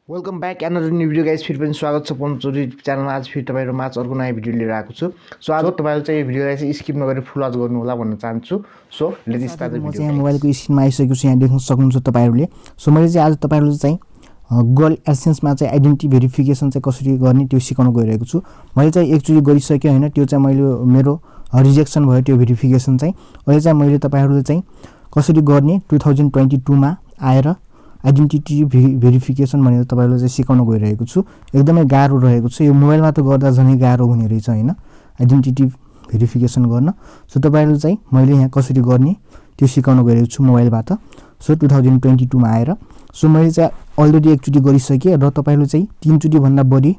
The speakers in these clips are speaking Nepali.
Welcome back another new video guys. फेरि पनि स्वागत छ पञ्चोरी च्यानलमा। आज फेरि तपाईँहरू माझ अर्को नयाँ भिडियो लिएर आएको छु। सो आज तपाईँहरू चाहिँ यो भिडियोलाई चाहिँ स्किप नगरी फुल वाच गर्नु होला भन्न चाहन्छु। So let's start the video. यहाँ मोबाइलको स्क्रिनमा आइसकेको छु, यहाँ देख्न सक्नुहुन्छ तपाईँहरूले। सो मैले चाहिँ आज तपाईँहरूले चाहिँ गुगल एडसेन्समा चाहिँ आइडेन्टिटी भेरिफिकेसन चाहिँ कसरी गर्ने त्यो सिकाउन गइरहेको छु। मैले चाहिँ एकचोटि गरिसकेँ होइन, त्यो चाहिँ मैले मेरो रिजेक्सन भयो त्यो भेरिफिकेसन चाहिँ। अहिले चाहिँ मैले तपाईँहरूले चाहिँ कसरी गर्ने 2022 मा आएर आइडेन्टिटी भेरिफिकेसन भनेर तपाईँहरूले चाहिँ सिकाउन गइरहेको छु। एकदमै गाह्रो रहेको छ यो, मोबाइलमा त गर्दा झनै गाह्रो हुने रहेछ होइन आइडेन्टिटी भेरिफिकेसन गर्न। सो तपाईँहरूले चाहिँ मैले यहाँ कसरी गर्ने त्यो सिकाउन गइरहेको छु मोबाइलबाट। सो 2022 मा आएर सो मैले चाहिँ अलरेडी एकचोटि गरिसकेँ र तपाईँहरूले चाहिँ 3 चोटि भन्दा बढी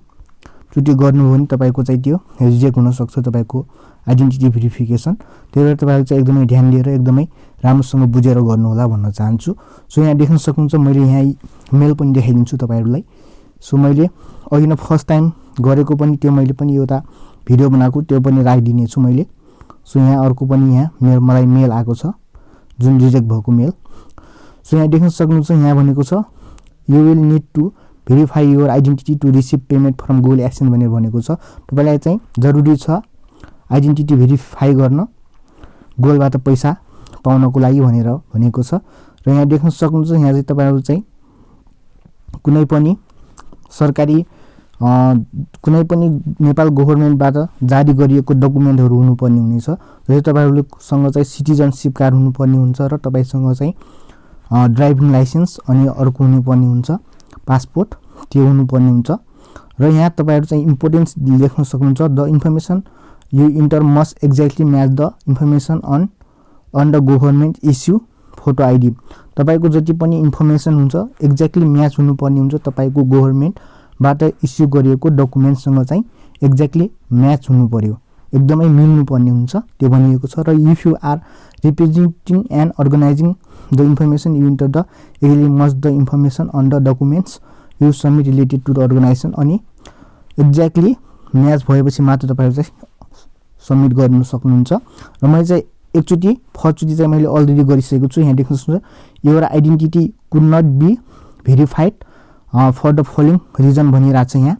चोटि गर्नुभयो भने तपाईँको चाहिँ त्यो रिजेक्ट हुनसक्छ तपाईँको आइडेन्टिटी भेरिफिकेसन। त्यही भएर तपाईँहरूले चाहिँ एकदमै ध्यान दिएर एकदमै राम्रोसँग बुझेर गर्नु होला भन्न चाहन्छु। सो यहाँ देख्न सक्नुहुन्छ मैले यहाँ मेल पनि देखाइदिन्छु तपाईँहरूलाई। सो मैले अघि नै फर्स्ट टाइम गरेको पनि त्यो मैले पनि एउटा भिडियो बनाएको त्यो पनि राखिदिनेछु मैले। सो यहाँ अर्को पनि यहाँ मलाई मेल आएको छ जुन रिजेक्ट भएको मेल। सो यहाँ देख्न सक्नुहुन्छ यहाँ भनेको छ you will need to verify your identity to receive payment from Google AdSense भनेर भनेको छ। तपाईँलाई चाहिँ जरुरी छ आइडेन्टिटी भेरिफाई गर्न गुगलबाट पैसा पाउनको लागि भनेर भनेको छ। र यहाँ देख्न सक्नुहुन्छ यहाँ चाहिँ तपाईँहरू चाहिँ कुनै पनि सरकारी कुनै पनि नेपाल गभर्मेन्टबाट जारी गरिएको डकुमेन्टहरू हुनुपर्ने हुनेछ। जस्तै तपाईँहरूसँग चाहिँ सिटिजनसिप कार्ड हुनुपर्ने हुन्छ र तपाईँसँग चाहिँ ड्राइभिङ लाइसेन्स अनि अर्को हुनुपर्ने हुन्छ पासपोर्ट, त्यो हुनुपर्ने हुन्छ। र यहाँ तपाईँहरू चाहिँ इम्पोर्टेन्स लेख्न सक्नुहुन्छ the information you enter must exactly match the information on the government issue photo ID. तपाईँको जति पनि इन्फर्मेसन हुन्छ एक्ज्याक्टली म्याच हुनुपर्ने हुन्छ तपाईँको गभर्मेन्टबाट इस्यु गरिएको डकुमेन्टसँग चाहिँ एक्ज्याक्टली म्याच हुनु पर्यो, एकदमै मिल्नुपर्ने हुन्छ त्यो भनिएको छ। र if you are representing and organising the information you enter the exactly must the information on the documents you submit related to the organisation. अनि एक्ज्याक्टली म्याच भएपछि मात्र तपाईँहरू चाहिँ सबमिट गर्नु सक्नुहुन्छ। र मैले चाहिँ एकचोटि फर्स्टचोटि चाहिँ मैले अलरेडी गरिसकेको छु। यहाँ देख्न सक्नुहुन्छ एउटा identity could not be verified for the following reason भनिरहेको छ यहाँ।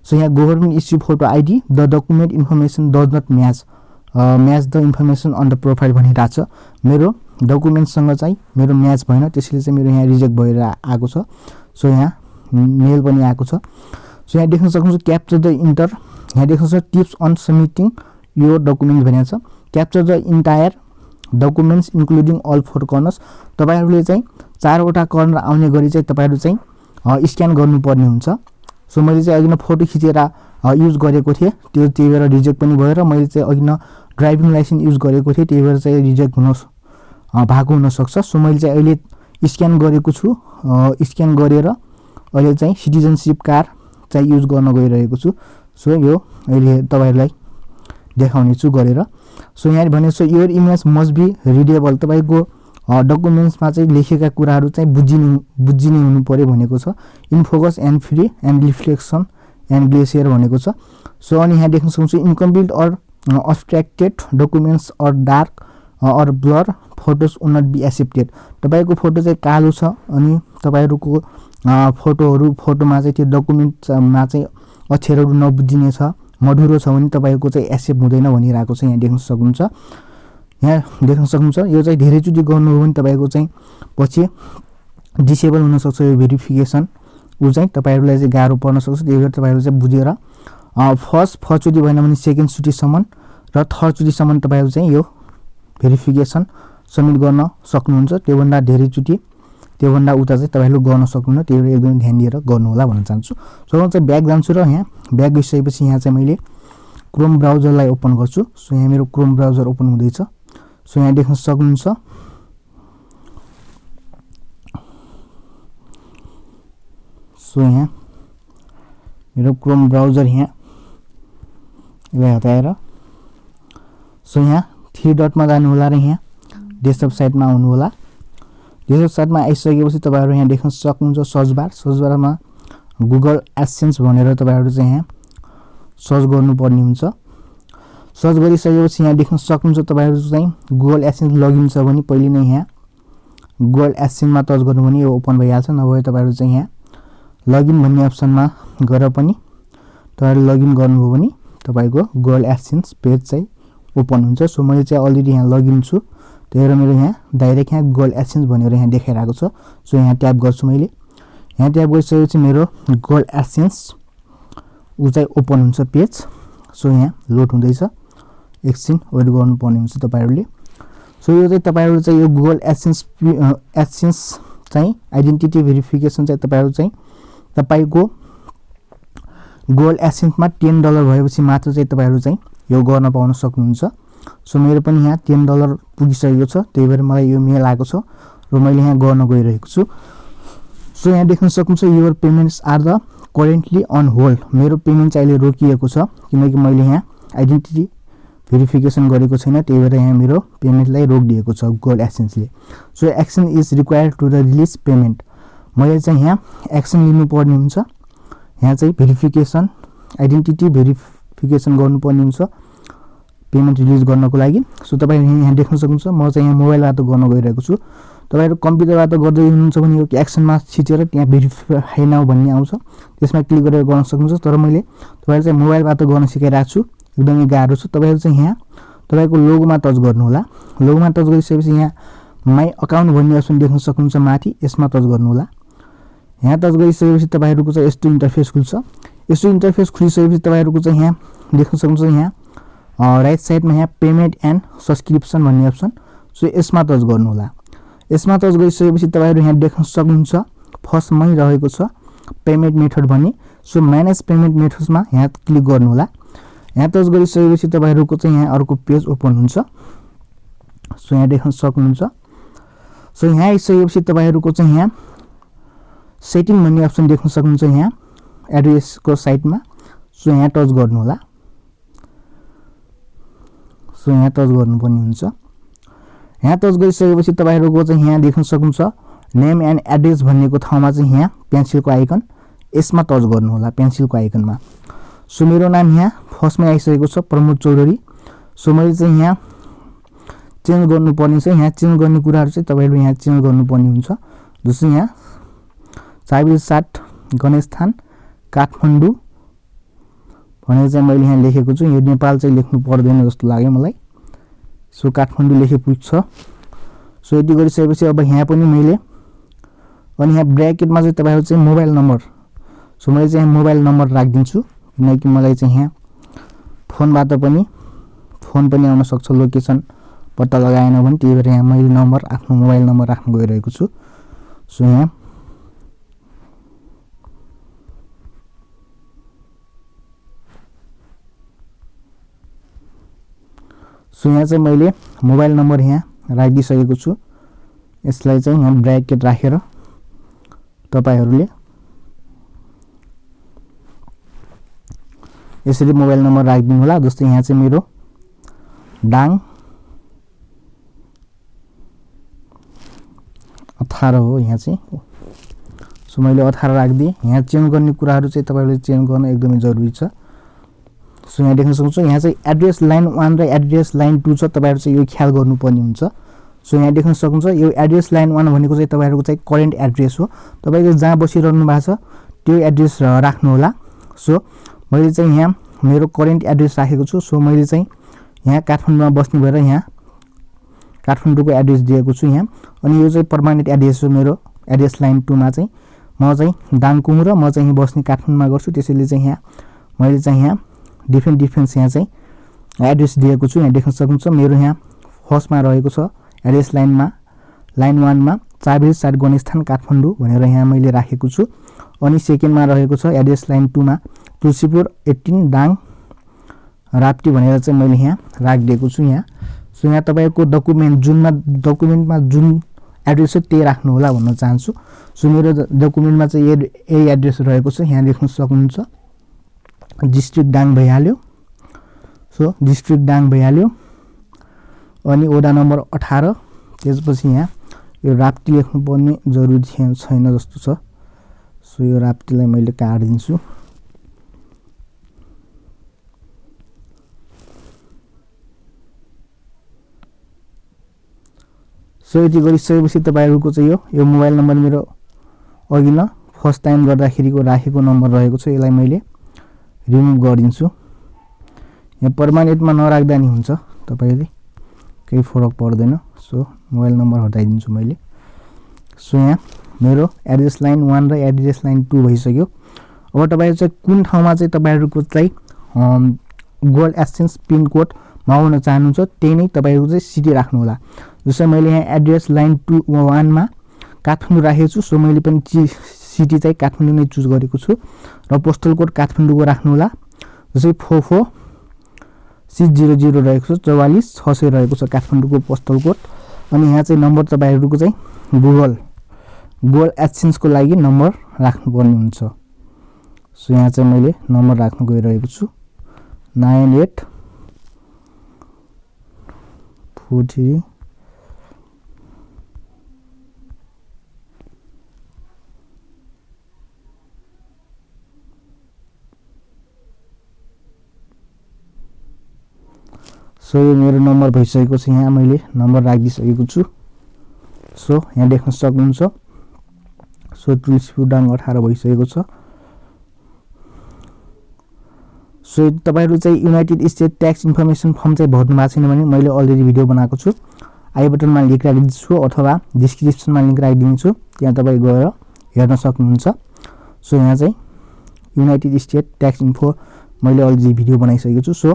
सो यहाँ government issue photo ID the document information does not match the information on the profile भनिरहेको छ। मेरो डकुमेन्टसँग चाहिँ मेरो म्याच भएन, त्यसैले चाहिँ मेरो यहाँ रिजेक्ट भएर आएको छ। सो यहाँ मेल पनि आएको छ। सो यहाँ देख्न सक्नुहुन्छ क्याप्चर द इन्टर, यहाँ देख्न सक्नुहुन्छ टिप्स अन सबमिटिङ यो डकुमेन्ट भनेको छ। Capture the entire documents including all four corners. तपाईँहरूले चाहिँ 4वटा कर्नर आउने गरी चाहिँ तपाईँहरू चाहिँ स्क्यान गर्नुपर्ने हुन्छ। सो मैले चाहिँ अघि न फोटो खिचेर युज गरेको थिएँ, त्यो त्यही भएर रिजेक्ट पनि भयो। र मैले चाहिँ अघि न ड्राइभिङ लाइसेन्स युज गरेको थिएँ, त्यही भएर चाहिँ रिजेक्ट भएको हुनसक्छ। सो मैले चाहिँ अहिले स्क्यान गरेको छु, स्क्यान गरेर अहिले चाहिँ सिटिजनसिप कार्ड चाहिँ युज गर्न गइरहेको छु। सो यो अहिले तपाईँहरूलाई देखाउने छु गरेर। सो यहाँ भनेको छ your image must be readable, तपाईँको डकुमेन्ट्समा चाहिँ लेखेका कुराहरू चाहिँ बुझिने हुनु पर्यो भनेको छ। In focus and free and reflection and glacier भनेको छ। सो अनि यहाँ देख्न सक्नुहुन्छ incomplete or obstructed documents or dark or blur photos would not be accepted. तपाईँको फोटो चाहिँ कालो छ अनि तपाईँहरूको फोटोमा चाहिँ त्यो डकुमेन्टमा चाहिँ अक्षरहरू नबुझिने छ, मधुरो छ भने तपाईँको चाहिँ एक्सेप्ट हुँदैन भनिरहेको छ। यहाँ देख्न सक्नुहुन्छ, यहाँ देख्न सक्नुहुन्छ यो चाहिँ धेरैचोटि गर्नुभयो भने तपाईँको चाहिँ पछि डिसेबल हुनसक्छ यो भेरिफिकेसन, ऊ चाहिँ तपाईँहरूलाई चाहिँ गाह्रो पर्न सक्छ। त्यही भएर तपाईँहरू चाहिँ बुझेर फर्स्टचोटि भएन भने सेकेन्डचोटिसम्म र थर्डचोटिसम्म तपाईँहरू चाहिँ यो भेरिफिकेसन सबमिट गर्न सक्नुहुन्छ। त्योभन्दा धेरैचोटि त्योभन्दा उता चाहिँ तपाईँहरूले गर्न सक्नुहुन्न, त्यही भएर एकदमै ध्यान दिएर गर्नु होला भन्न चाहन्छु। सो म चाहिँ ब्याक जान्छु र यहाँ ब्याक गइसकेपछि यहाँ चाहिँ मैले क्रोम ब्राउजरलाई ओपन गर्छु। सो यहाँ मेरो क्रोम ब्राउजर ओपन हुँदैछ। सो यहाँ देख्न सक्नुहुन्छ सो यहाँ मेरो क्रोम ब्राउजर यहाँ हटाएर सो यहाँ 3 डटमा जानु होला र यहाँ डेस्कटप साइटमा आउनु होला। डेस्कटप साइटमा आइसकेपछि तपाईँहरू यहाँ देख्न सक्नुहुन्छ सर्च बारमा गुगल एडसेन्स भनेर तपाईँहरू चाहिँ यहाँ सर्च गर्नुपर्ने हुन्छ। सर्च गरिसकेपछि यहाँ देख्न सक्नुहुन्छ तपाईँहरू चाहिँ गुगल एडसेन्स लगइन छ भने पहिले नै यहाँ गुगल एडसेन्समा टच गर्नु भने यो ओपन भइहाल्छ, नभए तपाईँहरू चाहिँ यहाँ लगइन भन्ने अप्सनमा गएर पनि तपाईहरु लगइन गर्नुभयो भने तपाईको गुगल एडसेन्स पेज चाहिँ ओपन हुन्छ। सो मैले चाहिँ अलरेडी यहाँ लगइन छु, त्यही भएर मेरो यहाँ डाइरेक्ट यहाँ गुगल एडसेन्स भनेर यहाँ देखाइरहेको छ। सो यहाँ ट्याप गर्छु मैले। यहाँ ट्याप गरिसकेपछि मेरो गुगल एडसेन्स उ चाहिँ ओपन हुन्छ पेज। सो यहाँ लोड हुँदैछ, एकछिन वेट गर्नुपर्ने हुन्छ तपाईहरुले। सो यो चाहिँ तपाईहरु चाहिँ यो गुगल एडसेन्स चाहिँ आइडेन्टिटी भेरिफिकेसन चाहिँ तपाईहरु चाहिँ तपाईको गुगल एडसेन्समा $10 भएपछि मात्र चाहिँ तपाईहरु चाहिँ यो गर्न पाउन सक्नुहुन्छ। सो मेरो पनि यहाँ $10 पुगिसकेको छ, त्यही भएर मलाई यो मेल आएको छ र मैले यहाँ गर्न गइरहेको छु। सो यहाँ देख्न सक्नुहुन्छ your payments are the currently on hold. मेरो पेमेन्ट चाहिँ अहिले रोकिएको छ किनकि मैले यहाँ आइडेन्टिटी भेरिफिकेसन गरेको छैन, त्यही भएर यहाँ मेरो पेमेन्टलाई रोकिदिएको छ गुगल एडसेन्सले। So action is required to the release payment. मैले चाहिँ यहाँ एक्सन लिनुपर्ने हुन्छ, यहाँ चाहिँ भेरिफिकेसन आइडेन्टिटी भेरिफिकेसन गर्नुपर्ने हुन्छ पेमेन्ट रिलिज गर्नको लागि। सो तपाईहरु यहाँ देख्न सक्नुहुन्छ म चाहिँ यहाँ मोबाइलबाट गर्न गइरहेको छु। तपाईहरु कम्प्युटरबाट गर्दै हुनुहुन्छ भने यो एक्सनमा छिचेर त्यहाँ भेरिफाई नाउ भन्ने आउँछ, त्यसमा क्लिक गरेर गर्न सक्नुहुन्छ। तर मैले तपाईहरु चाहिँ मोबाइलबाट गर्न सिकाइरहेको छु, एकदमै गाह्रो छ। तपाईहरु चाहिँ यहाँ तपाईको लोगोमा टच गर्नु होला। लोगोमा टच गरिसकेपछि यहाँ माई अकाउन्ट भन्ने अप्सन देख्न सक्नुहुन्छ माथि, यसमा टच गर्नु होला। यहाँ टच गरिसकेपछि तपाईहरुको चाहिँ यस्तो इन्टरफेस खुल्छ। यस्तो इन्टरफेस खुलिसकेपछि तपाईहरुको चाहिँ यहाँ देख्न सक्नुहुन्छ यहाँ राइट साइडमा यहाँ पेमेन्ट एन्ड सब्सक्रिप्सन भन्ने अप्सन। सो यसमा टच गर्नु होला। यसमा टच गरिसकेपछि तपाईहरु यहाँ देख्न सक्नुहुन्छ फर्स्टमै रहेको छ पेमेन्ट मेथड भन्ने। सो म्यानेज पेमेन्ट मेथड्समा यहाँ क्लिक गर्नु होला। यहाँ टच गरिसकेपछि तपाईहरुको चाहिँ यहाँ अर्को पेज ओपन हुन्छ। सो यहाँ देख्न सक्नुहुन्छ। सो यहाँ आइसकेपछि तपाईहरुको चाहिँ यहाँ सेटिङ भन्ने अप्सन देख्न सक्नुहुन्छ यहाँ एड्रेसको साइडमा। सो यहाँ टच गर्नु होला। सो यहाँ टच गर्नुपर्ने हुन्छ। यहाँ टच गरिसकेपछि तपाईहरुको चाहिँ यहाँ देख्न सक्नुहुन्छ नेम एन्ड एड्रेस भन्नेको ठाउँमा चाहिँ यहाँ पेन्सिलको आइकन, यसमा टच गर्नु होला पेन्सिलको आइकनमा। सो मेरो नाम यहाँ फर्स्टमै आइसकेको छ प्रमोद चौधरी। सो मैले चाहिँ यहाँ चेन्ज गर्नुपर्ने छ। यहाँ चेन्ज गर्ने कुराहरु चाहिँ तपाईहरु यहाँ चेन्ज गर्नुपर्ने हुन्छ। जस्तै यहाँ ४७ गणेशस्थान काठमाडौँ भनेर चाहिँ मैले यहाँ लेखेको छु। यो नेपाल चाहिँ लेख्नु पर्दैन जस्तो लाग्यो मलाई। सो काठमाडौँ लेखे पुग्छ। सो यति गरिसकेपछि अब यहाँ पनि मैले अनि यहाँ ब्र्याकेटमा चाहिँ तपाईहरु चाहिँ मोबाइल नम्बर। सो मैले चाहिँ मोबाइल नम्बर राखिदिन्छु किनकि मलाई चाहिँ यहाँ फोनबाट पनि फोन पनि आउन सक्छ लोकेसन पत्ता लगाएन भने, त्यही भएर यहाँ मैले नम्बर आफ्नो मोबाइल नम्बर राख्न गइरहेको छु। सो यहाँ चाहिँ मैले मोबाइल नम्बर यहाँ राखिदिसकेको छु। यसलाई चाहिँ यहाँ ब्र्याकेट राखेर तपाईहरुले यसरी मोबाइल नम्बर राखिदिनु होला। जस्तै यहाँ चाहिँ मेरो डाङ 18 हो यहाँ चाहिँ। सो मैले 18 राखिदिएँ। यहाँ चेन्ज गर्ने कुराहरु चाहिँ तपाईहरुले चेन्ज गर्न एकदमै जरुरी छ। सो यहाँ देख्न सक्नुहुन्छ यहाँ चाहिँ एड्रेस लाइन 1 र एड्रेस लाइन 2 छ, तपाईहरु चाहिँ यो ख्याल गर्नुपर्ने हुन्छ। सो यहाँ देख्न सक्नुहुन्छ यो एड्रेस लाइन 1 भनेको चाहिँ तपाईहरुको चाहिँ करेन्ट एड्रेस हो, तपाईले जहाँ बसिरहनु भएको छ त्यो एड्रेस राख्नु होला। सो मैले चाहिँ यहाँ मेरो करेन्ट एड्रेस राखेको छु। सो मैले चाहिँ यहाँ काठमाडौँमा बस्ने भएर यहाँ काठमाडौँको एड्रेस दिएको छु यहाँ। अनि यो चाहिँ पर्मानेन्ट एड्रेस हो मेरो एड्रेस लाइन 2 मा चाहिँ म चाहिँ दाङकुम र म चाहिँ बस्ने काठमाडौँमा गर्छु, त्यसैले चाहिँ यहाँ मैले चाहिँ यहाँ डिफ्रेन्ट यहाँ चाहिँ एड्रेस दिएको छु। यहाँ देख्न सक्नुहुन्छ मेरो यहाँ फर्स्टमा रहेको छ एड्रेस लाइनमा लाइन 1 मा ४ गणेशस्थान काठमाडौँ भनेर यहाँ मैले राखेको छु। अनि सेकेन्डमा रहेको छ एड्रेस लाइन 2 मा तुलसीपुर 18 दाङ राप्ती भनेर चाहिँ मैले यहाँ राखिदिएको छु यहाँ। सो यहाँ तपाईको डकुमेन्टमा जुन एड्रेस छ त्यही राख्नु होला भन्न चाहन्छु। सो मेरो डकुमेन्टमा चाहिँ यही एड्रेस रहेको छ, यहाँ देख्न सक्नुहुन्छ। डिस्ट्रिक्ट दाङ भइहाल्यो। सो डिस्ट्रिक्ट दाङ भइहाल्यो अनि वडा नम्बर 18। त्यसपछि यहाँ यो राप्ती लेख्नुपर्ने जरुरी छैन जस्तो छ। सो यो राप्तीलाई मैले काट्दिन्छु। सो यति गरिसकेपछि तपाईहरुको चाहिँ यो मोबाइल नम्बर मेरो अघि न फर्स्ट टाइम गर्दाखेरिको राखेको नम्बर रहेको छ, यसलाई मैले रिमुभ गरिदिन्छु। यहाँ पर्मानेन्टमा नराख्दा नि हुन्छ, तपाईले केही फरक पर्दैन। सो मोबाइल नम्बर हटाइदिन्छु मैले। सो यहाँ मेरो एड्रेस लाइन 1 र एड्रेस लाइन 2 भइसक्यो। अब तपाईहरु चाहिँ कुन ठाउँमा चाहिँ तपाईहरुको चाहिँ गोल्ड एक्सचेन्ज पिन कोड माग्न चाहनुहुन्छ त्यही नै तपाईहरुको चाहिँ सिटी राख्नु होला। जस्तै मैले यहाँ एड्रेस लाइन 1 मा काठमाडौँ राखेको छु, सो मैले पनि सिटी चाहिँ काठमाडौँ नै चुज गरेको छु र पोस्टल कोड काठमाडौँको राख्नु होला। जस्तै 44600 रहेको छ, 44600 रहेको छ काठमाडौँको पोस्टल कोड। अनि यहाँ चाहिँ नम्बर तपाईहरुको चाहिँ गोल्ड एक्सचेन्जको लागि नम्बर राख्नुपर्ने हुन्छ। सो यहाँ चाहिँ मैले नम्बर राख्न गइरहेको छु 9843 सो यो मेरो नम्बर भइसकेको छ। यहाँ मैले नम्बर राखिदिसकेको छु। सो यहाँ देख्न सक्नुहुन्छ। सो तुलसीपुर डाङ 18 भइसकेको छ। सो तपाईहरु चाहिँ United state tax information form चाहिँ भर्नु भएको छैन भने मैले अलरेडी भिडियो बनाएको छु, आई बटनमा लिंक राखिदिन्छु अथवा डिस्क्रिप्सनमा लिंक राखिदिन्छु, त्यहाँ तपाई गएर हेर्न सक्नुहुन्छ। सो यहाँ चाहिँ युनाइटेड स्टेट ट्याक्स इन्फो मैले अलरेडी भिडियो बनाइसकेको छु। सो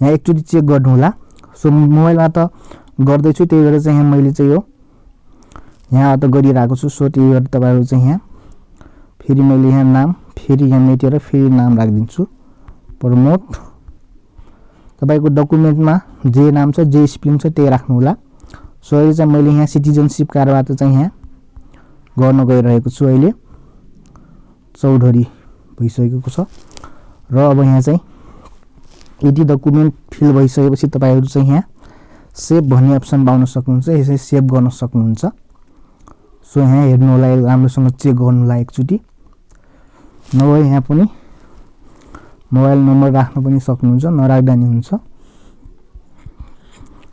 यहाँ एकचोटी चेक गर्नु होला। सो मोबाइलमा त गर्दै छु, त्यही भएर चाहिँ यहाँ मैले चाहिँ यो यहाँ त गरिरहेको छु। सो त्यही भएर तपाईहरु चाहिँ यहाँ फेरि मैले यहाँ नाम फेरि यहाँ मेटेर फेरि नाम राखिदिन्छु प्रमोद। तपाईको डकुमेन्टमा जे नाम छ जे स्पेलिङ छ त्यही राख्नु होला। सो अहिले चाहिँ मैले यहाँ सिटिजनशिप कार्डबाट चाहिँ यहाँ गर्न गइरहेको छु। अहिले चौधरी भइसकेको छ र अब यहाँ चाहिँ यदि डकुमेन्ट फिल भइसकेपछि तपाईहरु चाहिँ यहाँ सेभ भन्ने अप्सन पाउन सक्नुहुन्छ, यसरी सेभ गर्न सक्नुहुन्छ। सो यहाँ हेर्नु होला, राम्रोसँग चेक गर्नु होला एकचोटी, नभए यहाँ पनि मोबाइल नम्बर राख्न पनि सक्नुहुन्छ, नराख्दा नि हुन्छ।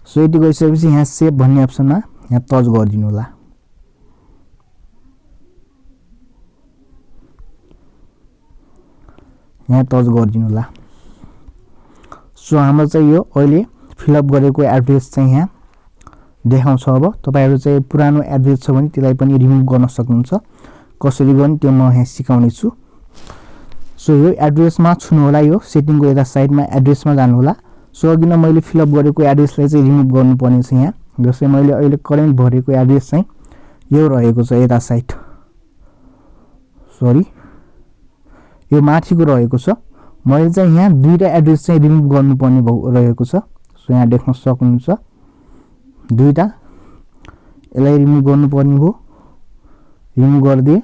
सो यति गइसकेपछि यहाँ सेभ भन्ने अप्सनमा यहाँ टच गरिदिनु होला। यहाँ टच गरिदिनु होला। सो हाम्रो चाहिँ यो अहिले फिलअप गरेको एड्रेस चाहिँ यहाँ देखाउँछ। अब तपाईहरु चाहिँ पुरानो एड्रेस छ भने त्यसलाई पनि रिमुभ गर्न सक्नुहुन्छ, कसरी गर्ने त्यो म यहाँ सिकाउने छु। सो यो एड्रेसमा छुनु होला, यो सेटिङको यता साइडमा एड्रेसमा जानु होला। सो अघि न मैले फिलअप गरेको एड्रेसलाई चाहिँ रिमुभ गर्नुपर्ने छ यहाँ। जस्तै मैले अहिले करेन्ट भरेको एड्रेस चाहिँ यो रहेको छ यता साइड, सरी यो माथिको रहेको छ। मैले चाहिँ यहाँ दुईटा एड्रेस चाहिँ रिमुभ गर्नुपर्ने रहेको छ। सो यहाँ देख्न सक्नुहुन्छ दुईटा, यसलाई रिमुभ गर्नुपर्ने भयो, रिमुभ गरिदिए।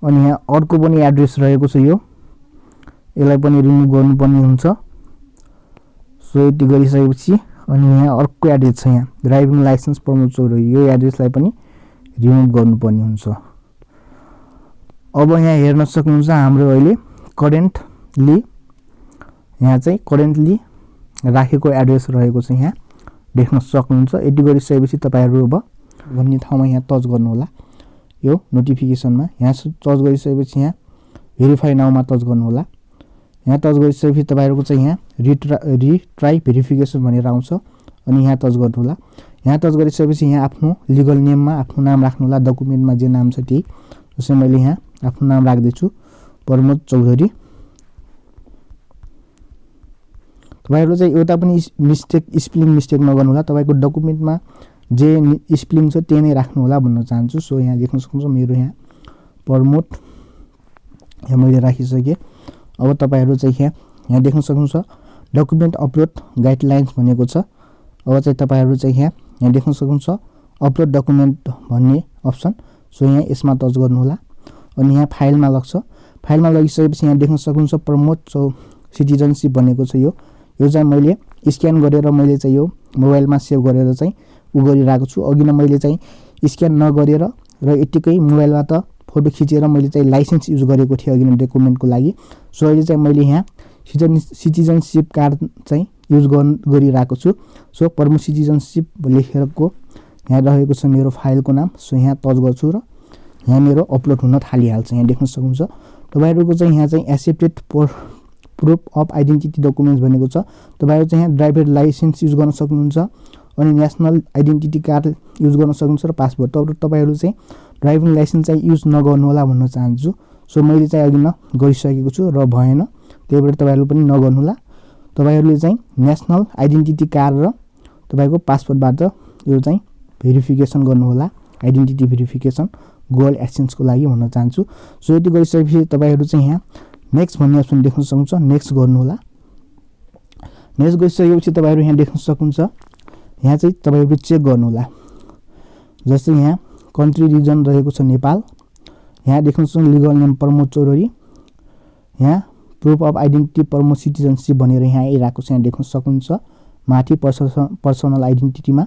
अनि यहाँ अर्को पनि एड्रेस रहेको छ, यो यसलाई पनि रिमुभ गर्नुपर्ने हुन्छ। सो यति गरिसकेपछि अनि यहाँ अर्को एड्रेस छ, यहाँ ड्राइभिङ लाइसेन्स प्रमोद चौधरी, यो एड्रेसलाई पनि रिमुभ गर्नुपर्ने हुन्छ। अब यहाँ हेर्न सक्नुहुन्छ हाम्रो अहिले करेन्टली यहाँ चाहिँ करेन्टली राखेको एड्रेस रहेको छ, यहाँ देख्न सक्नुहुन्छ। यति गरिसकेपछि तपाईहरु अब भन्ने ठाउँमा यहाँ टच गर्नु होला, यो नोटिफिकेसनमा यहाँ टच गरिसकेपछि यहाँ भेरिफाई नाउमा टच गर्नु होला। यहाँ टच गरिसकेपछि तपाईहरुको चाहिँ यहाँ रिट्राई भेरिफिकेसन भनेर आउँछ, अनि यहाँ टच गर्नु होला। यहाँ टच गरिसकेपछि यहाँ आफ्नो लिगल नेममा आफ्नो नाम राख्नु होला, डकुमेन्टमा जे नाम छ त्यही। जस्तै मैले यहाँ आफ्नो नाम राख्दै छु प्रमोद चौधरी। तपाईहरु चाहिँ एउटा पनि मिस्टेक स्पेलिङ मिस्टेक नगर्नु होला, तपाईको डकुमेन्टमा जे स्पेलिङ छ त्यही नै राख्नु होला भन्न चाहन्छु। सो यहाँ देख्न सक्नुहुन्छ मेरो यहाँ प्रमोद यहाँ मैले राखिसके। अब तपाईहरु चाहिँ यहाँ देख्न सक्नुहुन्छ डकुमेन्ट अपलोड गाइडलाइन्स भनेको छ। अब चाहिँ तपाईहरु चाहिँ यहाँ देख्न सक्नुहुन्छ अपलोड डकुमेन्ट भन्ने अप्सन। सो यहाँ यसमा टच गर्नु होला अनि यहाँ फाइलमा लाग्छ। फाइलमा लगिसकेपछि यहाँ देख्न सक्नुहुन्छ प्रमोद सिटिजनशिप भनेको छ। यो चाहिँ मैले स्क्यान गरेर मैले चाहिँ यो मोबाइलमा सेभ गरेर चाहिँ गरिरहेको छु। अघि न मैले चाहिँ स्क्यान नगरेर र यतिकै मोबाइलबाट फोटो खिचेर मैले चाहिँ लाइसेन्स युज गरेको थिएँ अघि न डकुमेन्टको लागि। सो अहिले चाहिँ मैले यहाँ सिटिजनशिप कार्ड चाहिँ युज गरिरहेको छु। सो प्रमोद सिटिजनशिप लेखेरको यहाँ रहेको छ मेरो फाइलको नाम। सो यहाँ टच गर्छु र यहाँ मेरो अपलोड हुन थालिहाल्छ। यहाँ देख्न सक्नुहुन्छ तपाईहरुको चाहिँ यहाँ चाहिँ accepted proof of identity documents भनेको छ। तपाईहरु चाहिँ यहाँ ड्राइभर लाइसेन्स युज गर्न सक्नुहुन्छ अनि नेशनल आइडेन्टिटी कार्ड युज गर्न सक्नुहुन्छ र पासपोर्ट। तपाईहरु चाहिँ ड्राइभिङ लाइसेन्स चाहिँ युज नगर्नु होला भन्न चाहन्छु। सो मैले चाहिँ अघि न गरिसकेको छु र भएन, त्यही भएर तपाईहरु पनि नगर्नु होला। तपाईहरुले चाहिँ नेशनल आइडेन्टिटी कार्ड र तपाईको पासपोर्टबाट यो चाहिँ भेरिफिकेसन गर्नु होला, आइडेन्टिटी भेरिफिकेसन गोल्ड एक्सचेन्जको लागि भन्न चाहन्छु। सो यति गरिसकेपछि तपाईहरु चाहिँ यहाँ नेक्स्ट भन्ने अप्सन देख्न सक्नुहुन्छ, नेक्स्ट गर्नु होला। नेक्स्ट गरिसकेपछि तपाईहरु यहाँ देख्न सक्नुहुन्छ यहाँ चाहिँ तपाईहरु चेक गर्नु होला। जस्तै यहाँ कन्ट्री रिजन रहेको छ नेपाल, यहाँ देख्न सक्नुहुन्छ लिगल नेम प्रमोद चौधरी, यहाँ proof of identity Pramod citizenship भनेर यहाँ आइरहेको छ। यहाँ देख्न सक्नुहुन्छ माथि पर्सनल आइडेन्टिटीमा।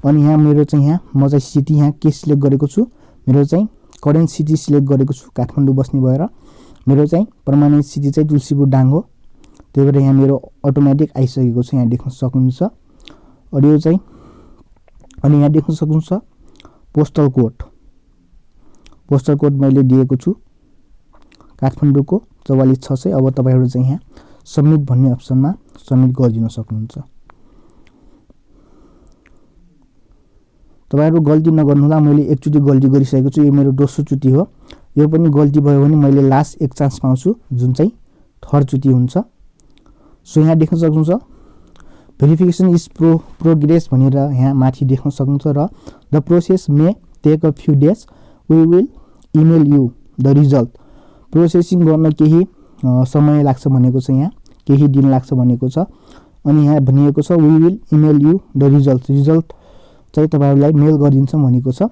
अनि यहाँ मेरो चाहिँ यहाँ म चाहिँ सिटी यहाँ के सिलेक्ट गरेको छु, मेरो चाहिँ करेन्ट सिटी सिलेक्ट गरेको छु काठमाडौँ बस्ने भएर। मेरो चाहिँ पर्मानेन्ट सिटी चाहिँ तुलसीपुर डाङ हो, त्यही भएर यहाँ मेरो अटोमेटिक आइसकेको छ। यहाँ देख्न सक्नुहुन्छ अडियो चाहिँ। अनि यहाँ देख्न सक्नुहुन्छ पोस्टल कोड मैले दिएको छु काठमाडौँको 44,600। अब तपाईहरु चाहिँ यहाँ सबमिट भन्ने अप्सनमा सबमिट गरिदिन सक्नुहुन्छ। तपाईहरु गल्ती नगर्नु होला, मैले एकचोटी गल्ती गरिसकेको छु, यो मेरो दोस्रो चोटी हो। यो पनि गल्ती भयो भने मैले लास्ट एक चान्स पाउँछु जुन चाहिँ थर्ड चोटी हुन्छ। सो यहाँ देख्न सक्नुहुन्छ भेरिफिकेसन इज प्रोग्रेस भनेर यहाँ माथि देख्न सक्नुहुन्छ र the process may take a few days, we will email you the result. Processing गर्न केही समय लाग्छ भनेको छ, यहाँ केही दिन लाग्छ भनेको छ। अनि यहाँ भनिएको छ we will email you the result चाहिँ तपाईहरुलाई मेल गरिदिन्छ भनेको छ।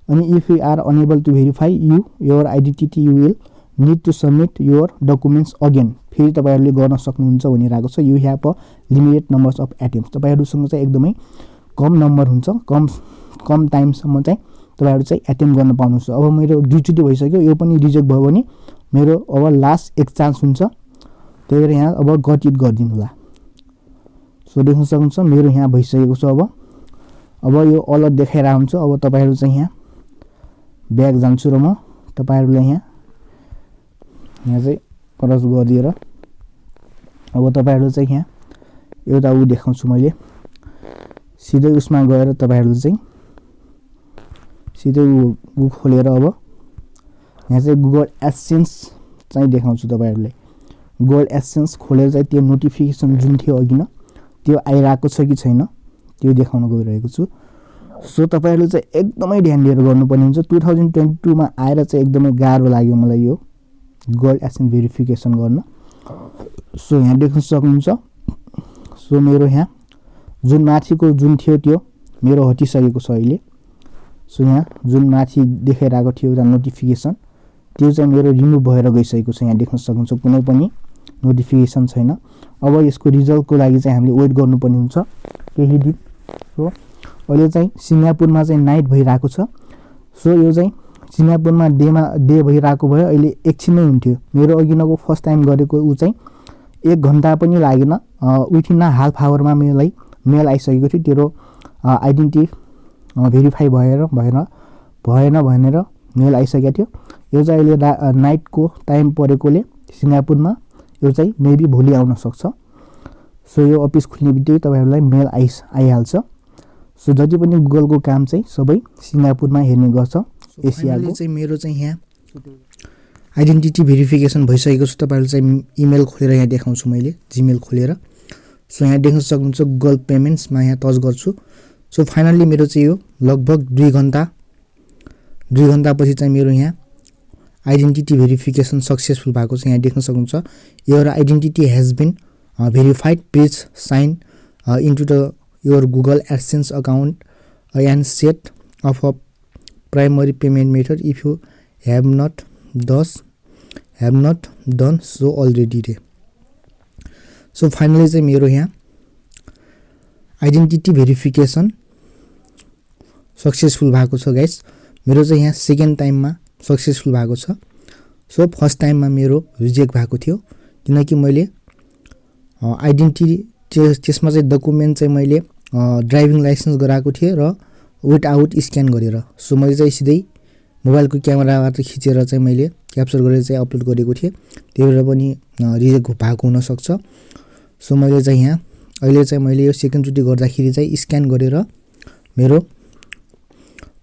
अनि if you are unable to verify your identity you will need to submit your documents again. फेरि तपाईहरुले गर्न सक्नुहुन्छ भनिरहेको छ। You have a limited numbers of attempts. तपाईहरुसँग चाहिँ एकदमै कम नम्बर हुन्छ, कम टाइमसम्म चाहिँ तपाईहरु चाहिँ एटेम्प्ट गर्न पाउनुहुन्छ। अब मेरो दुईचोटी भइसक्यो, यो पनि रिजेक्ट भयो भने मेरो अब लास्ट एक चान्स हुन्छ, त्यही भएर यहाँ अब गट इट गरिदिनु होला। सो देख्न सक्नुहुन्छ मेरो यहाँ भइसकेको छ। अब यो अलर्ट देखाइरहेको हुन्छ। अब तपाईहरु चाहिँ यहाँ ब्याक जान्छु र म तपाईहरुलाई यहाँ चाहिँ क्रस गरिदिएर अब तपाईहरु चाहिँ यहाँ एउटा उ देखाउँछु मैले। सिधै उसमा गएर तपाईहरु चाहिँ सिधै उ खोलेर अब यहाँ चाहिँ गुगल एडसेन्स चाहिँ देखाउँछु तपाईहरुलाई। गुगल एडसेन्स खोलेर चाहिँ त्यो नोटिफिकेसन जुन थियो अघि न त्यो आइरहेको छ कि छैन त्यो देखाउन गइरहेको छु। सो तपाईहरुले चाहिँ एकदमै ध्यान दिएर गर्नुपर्ने हुन्छ। 2022 मा आएर चाहिँ एकदमै गाह्रो लाग्यो मलाई यो गुगल एडसेन्स भेरिफिकेसन गर्न। सो यहाँ देख्न सक्नुहुन्छ। सो मेरो यहाँ जुन माथिको जुन थियो त्यो मेरो हटिसकेको छ अहिले। सो यहाँ जुन माथि देखाइरहेको थियो एउटा नोटिफिकेसन त्यो चाहिँ मेरो रिमुभ भएर गइसकेको छ। यहाँ देख्न सक्नुहुन्छ कुनै पनि नोटिफिकेसन छैन। अब यसको रिजल्टको लागि चाहिँ हामीले वेट गर्नुपर्ने हुन्छ केही दिन। सो अहिले चाहिँ सिङ्गापुरमा चाहिँ नाइट भइरहेको छ। सो यो चाहिँ सिङ्गापुरमा डे भइरहेको भए अहिले एकछिन नै हुन्थ्यो। मेरो अघि नको फर्स्ट टाइम गरेको ऊ चाहिँ 1 घन्टा पनि लागेन, विथिन हाफ आवरमा मलाई मेल आइसकेको थियो तेरो आइडेन्टिटी भेरिफाई भएन भनेर मेल आइसकेको थियो। यो चाहिँ अहिले नाइटको टाइम परेकोले सिङ्गापुरमा यो चाहिँ मेबी भोलि आउन सक्छ। सो यो अफिस खुल्ने बित्तिकै तपाईहरुलाई मेल आइहाल्छ। सो जति पनि गुगलको काम चाहिँ सबै सिङ्गापुरमा हेर्ने गर्छ एसियाले चाहिँ। मेरो चाहिँ यहाँ आइडेन्टिटी भेरिफिकेसन भइसकेको छ। तपाईहरुले चाहिँ इमेल खोलेर यहाँ देखाउँछु मैले जीमेल खोलेर। सो यहाँ देख्न सक्नुहुन्छ गुगल पेमेन्ट्समा यहाँ टच गर्छु। सो फाइनल्ली मेरो चाहिँ यो लगभग 2 घन्टा पछि चाहिँ मेरो यहाँ आइडेन्टिटी भेरिफिकेसन सक्सेसफुल भएको छ। यहाँ देख्न सक्नुहुन्छ your identity has been verified, please sign into the your Google AdSense account and set up a primary payment method if you have not done so already रे। सो फाइनली चाहिँ मेरो यहाँ आइडेन्टिटी भेरिफिकेसन सक्सेसफुल भएको छ गाइस। मेरो चाहिँ यहाँ सेकेन्ड टाइममा सक्सेसफुल भएको छ। सो फर्स्ट टाइममा मेरो रिजेक्ट भएको थियो किनकि मैले आइडेन्टिटी त्यसमा चाहिँ डकुमेन्ट चाहिँ मैले ड्राइभिङ लाइसेन्स गराएको थिएँ र विदाउट स्क्यान गरेर। सो मैले चाहिँ सिधै मोबाइलको क्यामेराबाट खिचेर चाहिँ मैले क्याप्चर गरेर चाहिँ अपलोड गरेको थिएँ, त्यही भएर पनि रिजेक्ट भएको हुनसक्छ। सो मैले चाहिँ यहाँ अहिले चाहिँ मैले यो सेकेन्डचोटि गर्दाखेरि चाहिँ स्क्यान गरेर मेरो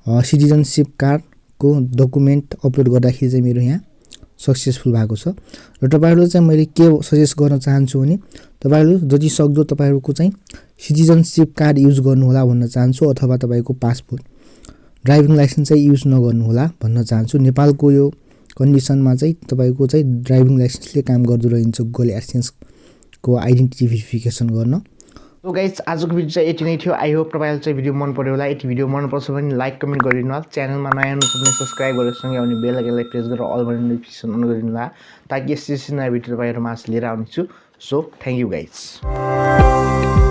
सिटिजनसिप कार्डको डकुमेन्ट अपलोड गर्दाखेरि चाहिँ मेरो यहाँ सक्सेसफुल भएको छ। र तपाईहरुले चाहिँ मैले के सजेस्ट गर्न चाहन्छु भने तपाईहरु जति सक्दो तपाईहरुको चाहिँ सिटिजनसिप कार्ड युज गर्नु होला भन्न चाहन्छु, अथवा तपाईको पासपोर्ट, ड्राइभिङ लाइसेन्स चाहिँ युज नगर्नु होला भन्न चाहन्छु। नेपालको यो कन्डिसनमा चाहिँ तपाईको चाहिँ ड्राइभिङ लाइसेन्सले काम गर्दो रहन्छ गुगल एडसेन्स को आइडेन्टिटी भेरिफिकेसन गर्न। सो गाइज आजको भिडियो चाहिँ यति नै थियो। आई होप तपाईहरुलाई चाहिँ भिडियो मन पर्यो होला। यति भिडियो मन पर्छ भने लाइक कमेन्ट गरिदिनु होला। च्यानलमा नयाँ हुनुहुन्छ भने सब्स्क्राइब गरेर सँगै आउने बेल आइकनलाई प्रेस गरेर अल भनेर नोटिफिकेसन अन गरिदिनु होला, ताकि यस्तो नयाँ भिडियो तपाईहरुमा लिएर आउनेछु। So thank you guys.